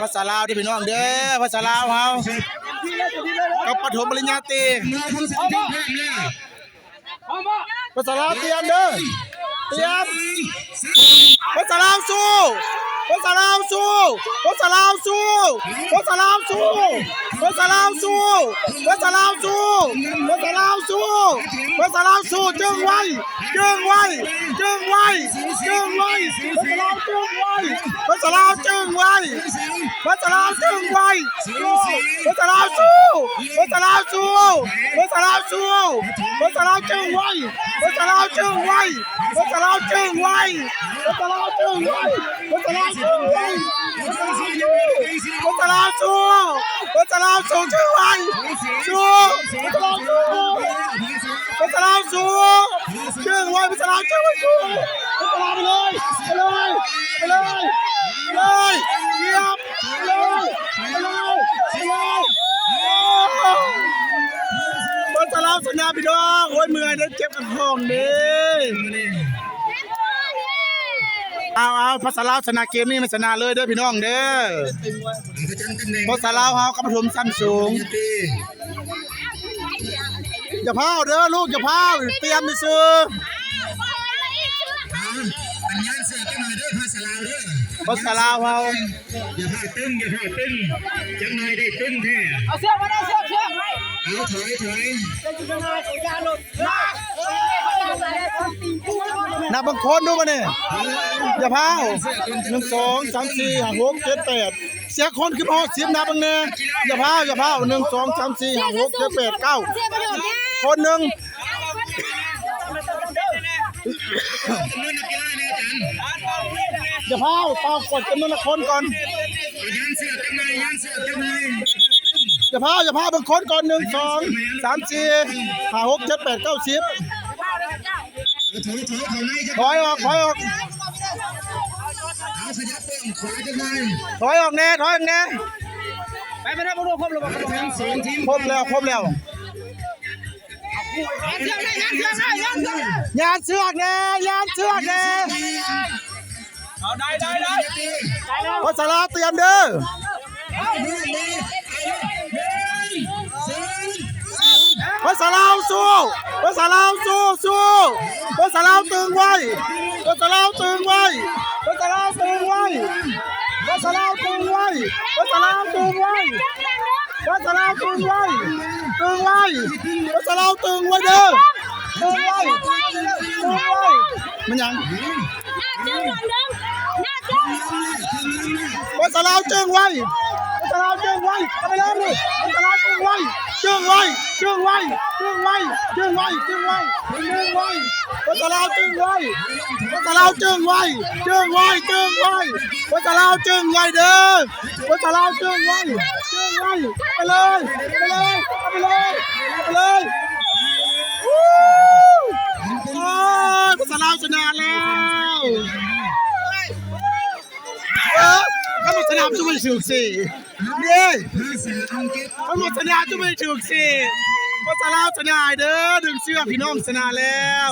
ภาษาลาวที่พี่น้องเด้อภาษาลาวเฮากับปฐมปริญญาตรีภาษาลาวเตรียมเด้อเตรียมภาษาลาวสู้ภาษาลาวสู้ภาษาลาวสู้ภาษาลาวสู้ภาษาลาวสู้ภาษาลาวสู้ภาษาลาวสู้ภาษาลาวสู้จึงไว้จึงไว้จึงไว้จึงไว้ภาษาลาวจึงไว้ภาษาลาวจึงไว้ภาษาลาวสู้ภาษาลาวสู้ภาษาลาวสู้ภาษาลาวจึงไว้ภาษาลาวจึงไว้ภาษาลาวจึงไว้ภาษาลาวจึงไว้ภาษาลาวจึงไว้ภาษาลาวสู้ภาษาลาวสู้จึงไว้สู้ภาษาลาวสู้จึงไว้ภาษาลาวจึงไว้สู้ภาษาลาวไปเลยไปเลยไปเลยไปเลยเยี่ยมไปเลยไปเลยไปเลยภาษาลาวชนะพี่น้องโอ้ยเมื่อยได้เจ็บกับท้องนี่เอาภาษาลาวชนะเกมนี้มันชนะเลยเด้อพี่น้องเด้อภาษาลาวเฮากับปฐมชั้นสูงอย่าพาวเด้อลูกอย่าพาวเตรียมไปซื้อภาษาลาวเฮาอย่าพาตึ้งอย่าพาตึ้งจังไงได้ตึ้งแท้เอาเชือกมาได้เชือกเอาถอยนับบางคนดูมาเนี่ยอย่าพาว1 2 3 4 5 6 7 8เสียคนคือพอ10นับบางเนี่ยอย่าพาว1 2 3 4 5 6 7 8 9คนหนึ่งอย่าพาวเป่ากดจำนวนคนก่อนอย่าพาวบางคนก่อน1 2 3 4 5 6 7 8 9 10ถอยออกถอยออกถอยออกแน่ถอยออกแน่ไปไม่ได้บุรุษครบแล้วครบแล้วยานเสือกแน่เอาได้ภาษาลาวเตรียมเด้อภาษาลาวสู้ภาษาลาวสู้ภาษาลาวตึงไว้ภาษาลาวตึงไว้ภาษาลาวตึงไว้ภาษาลาวตึงไว้ภาษาลาวตึงไว้ภาษาลาวตึงไว้ภาษาลาวตึงไว้เด้อตึงไว้มันยังภาษาลาวตึงไว้ภาษาลาวตึงไว้เอาไปเลยดิภาษาลาวตึงไว้จึงไว้ภาษาลาวจึงไว้ภาษาลาวจึงไว้ภาษาลาวจึงไว้เด้อภาษาลาวจึงไว้ไปเลยภาษาลาวชนะแล้วถ้ามันชนะจะไม่ถูกสินี่ถ้ามันชนะจะไม่ถูกสิภาษาลาวชนะเด้อดึงเสื้อพี่น้องชนะแล้ว